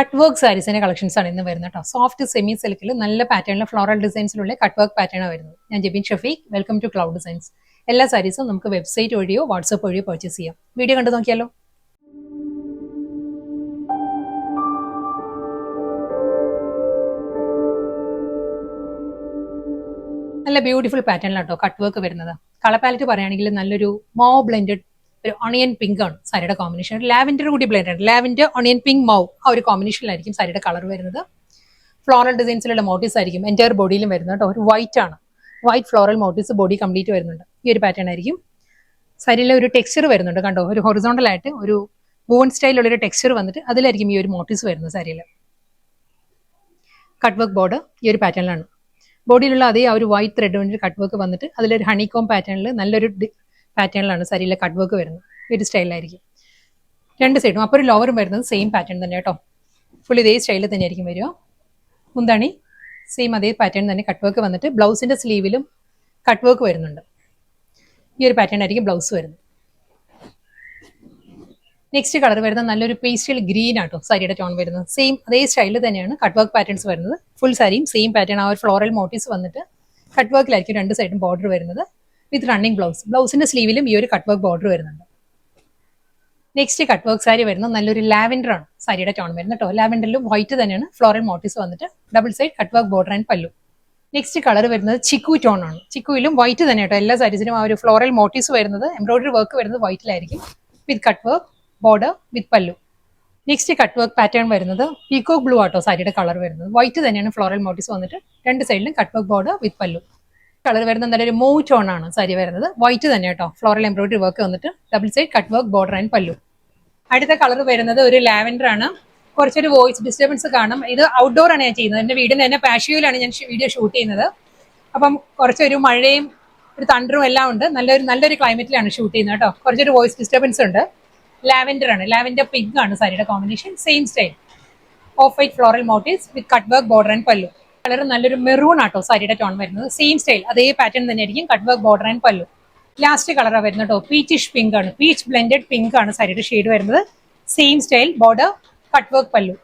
Cut work സാരീസിന്റെ collections ആണ് ഇന്ന് വരുന്നത് കേട്ടോ. സോഫ്റ്റ് സെമി സിൽക്കിൽ നല്ല പാറ്റേണിൽ ഫ്ലോറൽ ഡിസൈൻസിലുള്ള കട്ട് വർക്ക് പാറ്റേൺ വരുന്നത്. ഞാൻ Jebin Shafeeq, welcome to cloud designs. എല്ലാ സാരീസും നമുക്ക് വെബ്സൈറ്റ് വഴിയോ വാട്സ്ആപ്പ് വഴിയോ പർച്ചേസ് ചെയ്യാം. വീഡിയോ കണ്ടു നോക്കിയാലോ. നല്ല ബ്യൂട്ടിഫുൾ പാറ്റേണിലാട്ടോ കട്ട് വർക്ക് വരുന്നത്. കളർ പാലറ്റ് പറയുകയാണെങ്കിൽ നല്ലൊരു മോ ബ്ലെൻഡഡ് ഒരു ഓണിയൻ പിങ്ക് ആണ് സാരിയുടെ കോമ്പിനേഷൻ. ലാവൻഡർ കൂടി ബ്ലെൻഡ് ആണ്. ലാവൻഡർ ഓണിയൻ പിങ്ക് മൗ ആ ഒരു കോമ്പിനേഷനിലായിരിക്കും സാരിയുടെ കളർ വരുന്നത്. ഫ്ലോറൽ ഡിസൈൻസിലുള്ള മോട്ടീവ്സ് ആയിരിക്കും എൻ്റയർ ബോഡിയിലും വരുന്നത് കേട്ടോ. ഒരു വൈറ്റ് ആണ്, white floral motifs body complete വരുന്നുണ്ട്. ഈ ഒരു പാറ്റേൺ ആയിരിക്കും. സാരിയിലെ ഒരു ടെക്സ്ചർ വരുന്നുണ്ട് കണ്ടോ, ഒരു ഹൊറിസോണ്ടൽ ആയിട്ട് ഒരു വൂവൺ സ്റ്റൈലുള്ള ഒരു ടെക്സ്ചർ വന്നിട്ട് അതിലായിരിക്കും ഈ ഒരു മോട്ടീവ്സ് വരുന്നത്. സാരിയിൽ കട്ട് വർക്ക് ബോർഡർ ഈ ഒരു പാറ്റേണിലാണ്. ബോഡിയിലുള്ള അതേ ആ ഒരു വൈറ്റ് ത്രെഡ് കൊണ്ട് കട്ട് വർക്ക് വന്നിട്ട് അതിലൊരു ഹണികോം പാറ്റേണിൽ നല്ലൊരു പാറ്റേണിലാണ് സാരിയിലെ കട്ട് വർക്ക് വരുന്നത്. ഈ ഒരു സ്റ്റൈലായിരിക്കും രണ്ട് സൈഡും. അപ്പോൾ ഒരു ലോവറും വരുന്നത് സെയിം പാറ്റേൺ തന്നെ കേട്ടോ. ഫുൾ ഇതേ സ്റ്റൈലിൽ തന്നെ ആയിരിക്കും വരിക. മുന്താണി സെയിം അതേ പാറ്റേൺ തന്നെ കട്ട് വർക്ക് വന്നിട്ട് ബ്ലൗസിന്റെ സ്ലീവിലും കട്ട് വർക്ക് വരുന്നുണ്ട്. ഈ ഒരു പാറ്റേൺ ആയിരിക്കും ബ്ലൗസ് വരുന്നത്. നെക്സ്റ്റ് കളർ വരുന്നത് നല്ലൊരു പേസ്റ്റൽ ഗ്രീൻ ആട്ടോ സാരിയുടെ ടോൺ വരുന്നത്. സെയിം അതേ സ്റ്റൈലിൽ തന്നെയാണ് കട്ട് വർക്ക് പാറ്റേൺസ് വരുന്നത്. ഫുൾ സാരിയും സെയിം പാറ്റേൺ ആ ഒരു ഫ്ലോറൽ മോട്ടീവ്സ് വന്നിട്ട് കട്ട് വർക്കിലായിരിക്കും രണ്ട് സൈഡും ബോർഡർ വരുന്നത് വിത്ത് റണ്ണിങ് ബ്ലൗസ്. ബ്ലൗസിന്റെ സ്ലീവിലും ഈ ഒരു കട്ട് വർക്ക് ബോർഡർ വരുന്നുണ്ട്. നെക്സ്റ്റ് കട്ട് വർക്ക് സാരി വരുന്നത് നല്ലൊരു ലാവൻഡർ ആണ് സാരിയുടെ ടോൺ വരുന്നത് കേട്ടോ. ലാവൻഡറിലും വൈറ്റ് തന്നെയാണ് ഫ്ലോറൽ മോട്ടീവ്സ് വന്നിട്ട് double side cut work border and പല്ലു. നെക്സ്റ്റ് കളർ വരുന്നത് ചിക്കു ടോൺ ആണ്. ചിക്കുയിലും വൈറ്റ് തന്നെ കേട്ടോ. എല്ലാ സാരീസിനും ആ ഒരു ഫ്ലോറൽ മോട്ടീവ്സ് വരുന്നത് എംബ്രോയിഡറി വർക്ക് വരുന്നത് വൈറ്റിലായിരിക്കും with cut work border with pallu. Next cut work pattern വരുന്നത് പീകോക്ക് ബ്ലൂ ആട്ടോ സാരിയുടെ കളർ വരുന്നത്. വൈറ്റ് തന്നെയാണ് ഫ്ലോറൽ മോട്ടീവ്സ് വന്നിട്ട് രണ്ട് സൈഡിലും കട്ട് വർക്ക് ബോർഡർ വിത്ത് പല്ലു. കളർ വരുന്നത് നല്ലൊരു മൂവ് ടോൺ ആണ് സാരി വരുന്നത്. വൈറ്റ് തന്നെ കേട്ടോ. ഫ്ലോറൽ എംബ്രോയിഡറി വർക്ക് വന്നിട്ട് double side cut work border and പല്ലു. അടുത്ത കളർ വരുന്നത് ഒരു ലാവൻഡർ ആണ്. കുറച്ചൊരു വോയിസ് ഡിസ്റ്റർബൻസ് കാണും. ഇത് ഔട്ട്ഡോർ ആണ് ഞാൻ ചെയ്യുന്നത്. എൻ്റെ വീടിന് തന്നെ പാഷ്യോയിലാണ് ഞാൻ വീഡിയോ ഷൂട്ട് ചെയ്യുന്നത്. അപ്പം കുറച്ചൊരു മഴയും ഒരു തണ്ടറും എല്ലാം ഉണ്ട്. നല്ലൊരു ക്ലൈമറ്റിലാണ് ഷൂട്ട് ചെയ്യുന്നത് കേട്ടോ. കുറച്ചൊരു വോയിസ് ഡിസ്റ്റർബൻസ് ഉണ്ട്. ലാവൻഡർ ആണ്, ലാവൻഡർ പിങ്ക് ആണ് സാരിയുടെ combination. Same style of white floral motifs with cut work border and പല്ലു. കളർ നല്ലൊരു മെറൂൺ ആട്ടോ സാരിയുടെ ടോൺ വരുന്നത്. സെയിം സ്റ്റൈൽ അതേ പാറ്റേൺ തന്നെ ആയിരിക്കും കട്ട് വർക്ക് ബോർഡർ ആൻഡ് പല്ലു. ലാസ്റ്റ് കളറാണ് വരുന്നത് കേട്ടോ. പീച്ചിഷ് പിങ്ക് ആണ്, പീച്ച് ബ്ലെൻഡഡ് പിങ്ക് ആണ് സാരിയുടെ ഷെയ്ഡ് വരുന്നത്. Same style border cut work പല്ലു.